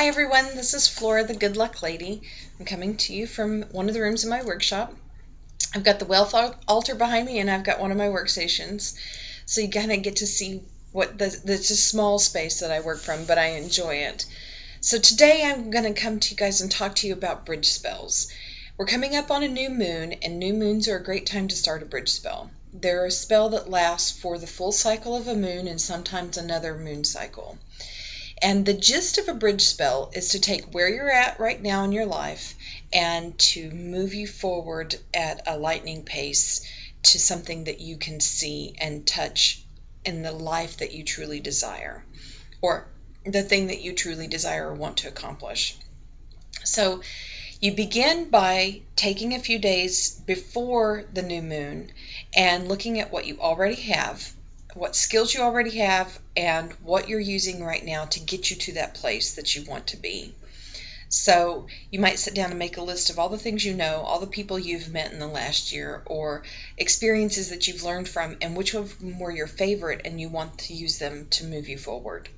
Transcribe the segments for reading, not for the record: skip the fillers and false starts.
Hi everyone, this is Flora the Good Luck Lady. I'm coming to you from one of the rooms in my workshop. I've got the wealth altar behind me and I've got one of my workstations. So you kind of get to see it's a small space that I work from, but I enjoy it. So today I'm going to come to you guys and talk to you about bridge spells. We're coming up on a new moon, and new moons are a great time to start a bridge spell. They're a spell that lasts for the full cycle of a moon and sometimes another moon cycle. And the gist of a bridge spell is to take where you're at right now in your life and to move you forward at a lightning pace to something that you can see and touch in the life that you truly desire, or the thing that you truly desire or want to accomplish. So you begin by taking a few days before the new moon and looking at what you already have, what skills you already have, and what you're using right now to get you to that place that you want to be. So you might sit down and make a list of all the things you know, all the people you've met in the last year, or experiences that you've learned from, and which of them were your favorite and you want to use them to move you forward.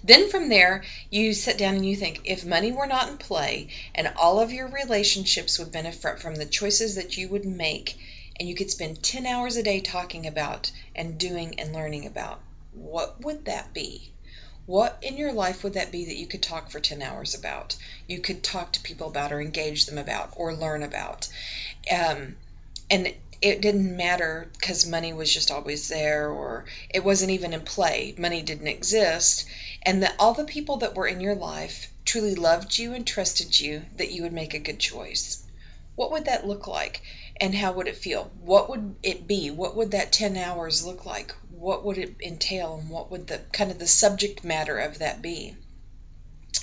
Then from there, you sit down and you think, if money were not in play and all of your relationships would benefit from the choices that you would make, and you could spend 10 hours a day talking about and doing and learning about, what would that be? What in your life would that be that you could talk for 10 hours about? You could talk to people about or engage them about or learn about. And it didn't matter because money was just always there, or it wasn't even in play. Money didn't exist. And that all the people that were in your life truly loved you and trusted you, that you would make a good choice. What would that look like? And how would it feel? What would it be? What would that 10 hours look like? What would it entail? And what would the kind of the subject matter of that be?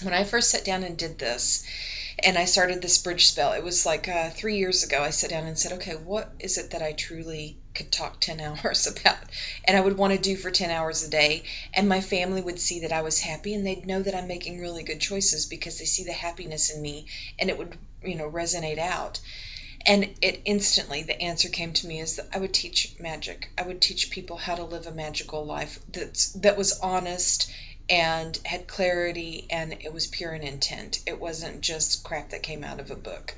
When I first sat down and did this, and I started this bridge spell, it was like 3 years ago. I sat down and said, okay, what is it that I truly could talk 10 hours about? And I would want to do for 10 hours a day. And my family would see that I was happy, and they'd know that I'm making really good choices because they see the happiness in me, and it would, resonate out. And it instantly, the answer came to me is that I would teach magic. I would teach people how to live a magical life that was honest and had clarity, and it was pure in intent. It wasn't just crap that came out of a book.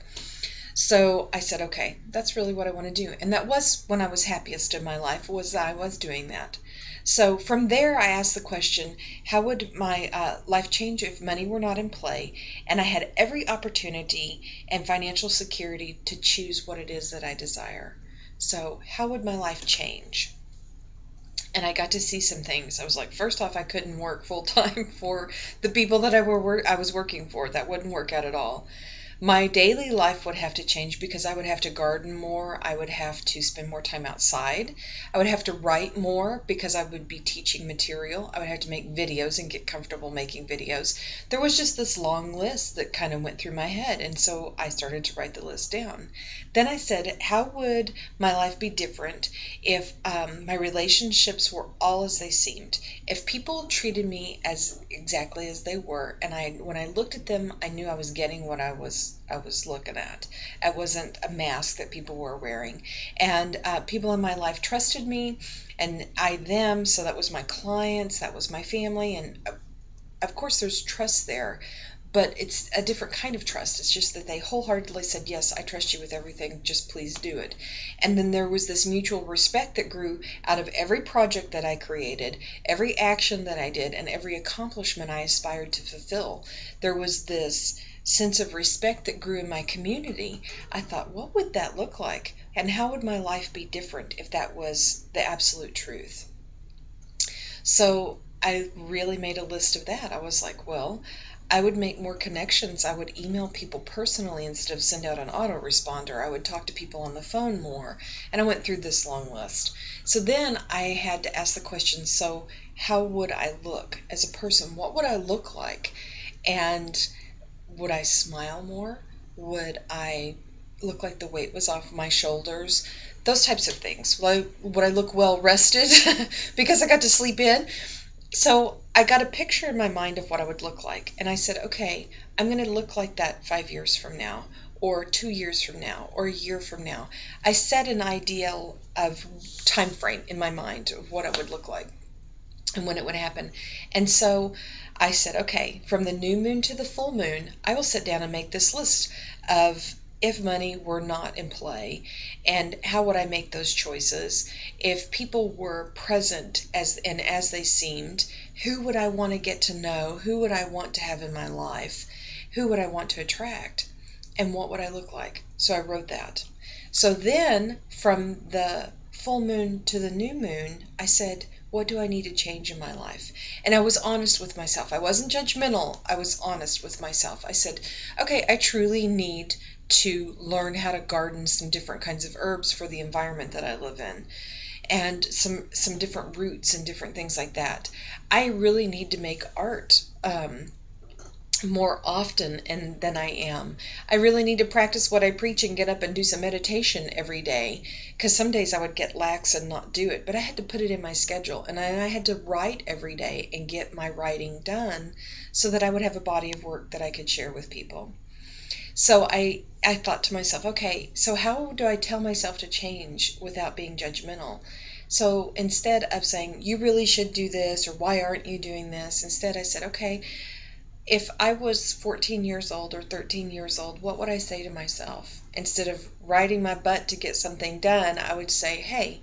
So I said, okay, that's really what I want to do. And that was when I was happiest in my life, was that I was doing that. So from there, I asked the question, how would my life change if money were not in play and I had every opportunity and financial security to choose what it is that I desire? So how would my life change? And I got to see some things. I was like, first off, I couldn't work full time for the people that I was working for. That wouldn't work out at all. My daily life would have to change because I would have to garden more. I would have to spend more time outside. I would have to write more because I would be teaching material. I would have to make videos and get comfortable making videos. There was just this long list that kind of went through my head, and so I started to write the list down. Then I said, how would my life be different if my relationships were all as they seemed? If people treated me as exactly as they were, and when I looked at them, I knew I was getting what I was looking at. I wasn't a mask that people were wearing. And people in my life trusted me, and I them, so that was my clients, that was my family, and of course there's trust there, but it's a different kind of trust. It's just that they wholeheartedly said, yes, I trust you with everything, just please do it. And then there was this mutual respect that grew out of every project that I created, every action that I did, and every accomplishment I aspired to fulfill. There was this sense of respect that grew in my community. I thought, what would that look like? And how would my life be different if that was the absolute truth? So I really made a list of that. I was like, well, I would make more connections. I would email people personally instead of send out an autoresponder. I would talk to people on the phone more. And I went through this long list. So then I had to ask the question, so how would I look as a person? What would I look like? And would I smile more? Would I look like the weight was off my shoulders? Those types of things. Would I look well rested because I got to sleep in? So I got a picture in my mind of what I would look like. And I said, okay, I'm going to look like that 5 years from now, or 2 years from now, or a year from now. I set an ideal of time frame in my mind of what I would look like and when it would happen. And so I said, okay, from the new moon to the full moon, I will sit down and make this list of if money were not in play, and how would I make those choices? If people were present as they seemed, who would I want to get to know? Who would I want to have in my life? Who would I want to attract? And what would I look like? So I wrote that. So then from the full moon to the new moon, I said, what do I need to change in my life? And I was honest with myself. I wasn't judgmental. I was honest with myself. I said, okay, I truly need to learn how to garden some different kinds of herbs for the environment that I live in, and some different roots and different things like that. I really need to make art more often than I am. I really need to practice what I preach and get up and do some meditation every day, because some days I would get lax and not do it, but I had to put it in my schedule, and I had to write every day and get my writing done so that I would have a body of work that I could share with people. So I thought to myself, okay, so how do I tell myself to change without being judgmental? So instead of saying, you really should do this, or why aren't you doing this? Instead I said, okay, if I was 14 years old or 13 years old, what would I say to myself? Instead of riding my butt to get something done, I would say, hey,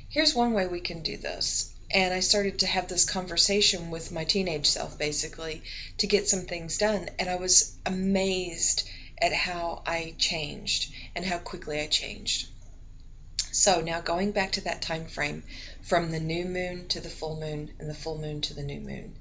here's one way we can do this. And I started to have this conversation with my teenage self, basically, to get some things done. And I was amazed at how I changed and how quickly I changed. So now going back to that time frame, from the new moon to the full moon and the full moon to the new moon.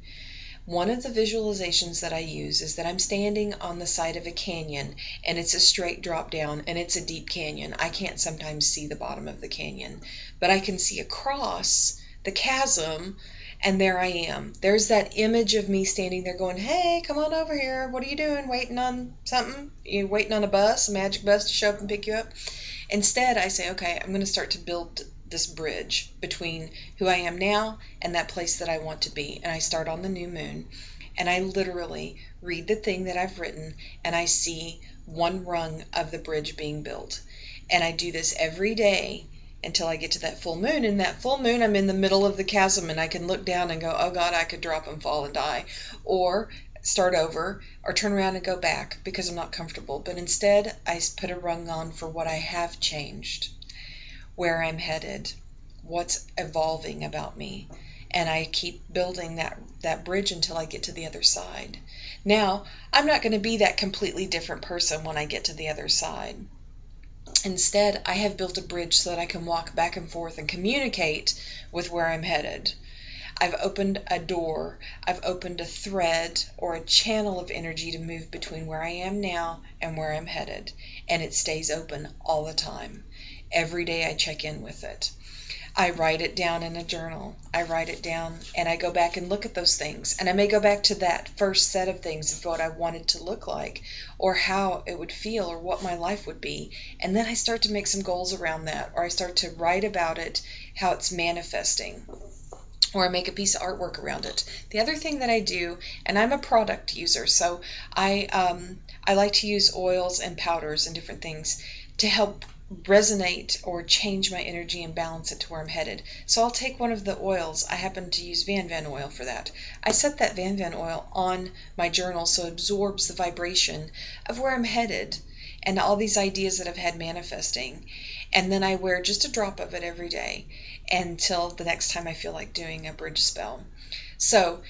One of the visualizations that I use is that I'm standing on the side of a canyon, and it's a straight drop down, and it's a deep canyon. I can't sometimes see the bottom of the canyon, but I can see across the chasm, and there I am. There's that image of me standing there going, hey, come on over here. What are you doing? Waiting on something? You waiting on a bus, a magic bus to show up and pick you up? Instead, I say, okay, I'm going to start to build this bridge between who I am now and that place that I want to be. And I start on the new moon, and I literally read the thing that I've written, and I see one rung of the bridge being built. And I do this every day until I get to that full moon. And that full moon, I'm in the middle of the chasm, and I can look down and go, oh God, I could drop and fall and die, or start over, or turn around and go back because I'm not comfortable. But instead, I put a rung on for what I have changed, where I'm headed, what's evolving about me, and I keep building that bridge until I get to the other side. Now, I'm not going to be that completely different person when I get to the other side. Instead, I have built a bridge so that I can walk back and forth and communicate with where I'm headed. I've opened a door, I've opened a thread or a channel of energy to move between where I am now and where I'm headed, and it stays open all the time. Every day I check in with it. I write it down in a journal. I write it down, and I go back and look at those things. And I may go back to that first set of things of what I wanted to look like, or how it would feel, or what my life would be. And then I start to make some goals around that, or I start to write about it, how it's manifesting, or I make a piece of artwork around it. The other thing that I do, and I'm a product user, so I like to use oils and powders and different things to help resonate or change my energy and balance it to where I'm headed. So I'll take one of the oils. I happen to use Van Van oil for that. I set that Van Van oil on my journal so it absorbs the vibration of where I'm headed and all these ideas that I've had manifesting. And then I wear just a drop of it every day until the next time I feel like doing a bridge spell. So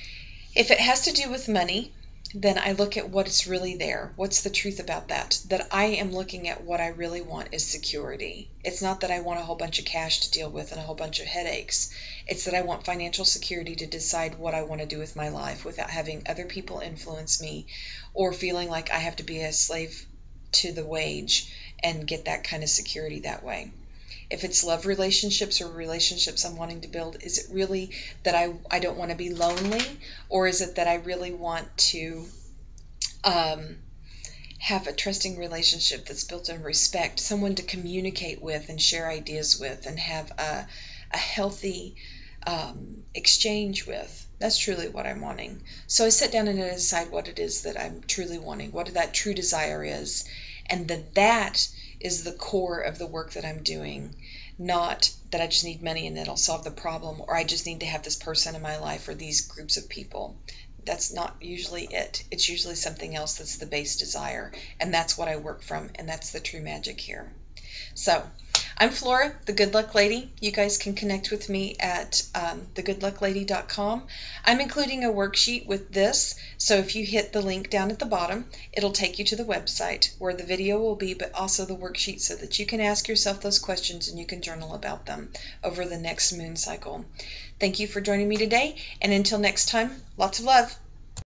if it has to do with money, then I look at what's really there. What's the truth about that? That I am looking at what I really want is security. It's not that I want a whole bunch of cash to deal with and a whole bunch of headaches. It's that I want financial security to decide what I want to do with my life without having other people influence me or feeling like I have to be a slave to the wage and get that kind of security that way. If it's love relationships or relationships I'm wanting to build, is it really that I don't want to be lonely, or is it that I really want to have a trusting relationship that's built on respect, someone to communicate with and share ideas with and have a healthy exchange with? That's truly what I'm wanting. So I sit down and I decide what it is that I'm truly wanting, what that true desire is, and that is the core of the work that I'm doing, not that I just need money and it'll solve the problem, or I just need to have this person in my life or these groups of people. that's not usually it. It's usually something else that's the base desire, and that's what I work from, and that's the true magic here. So, I'm Flora, the Good Luck Lady. You guys can connect with me at thegoodlucklady.com. I'm including a worksheet with this, so if you hit the link down at the bottom, it'll take you to the website where the video will be, but also the worksheet so that you can ask yourself those questions and you can journal about them over the next moon cycle. Thank you for joining me today, and until next time, lots of love.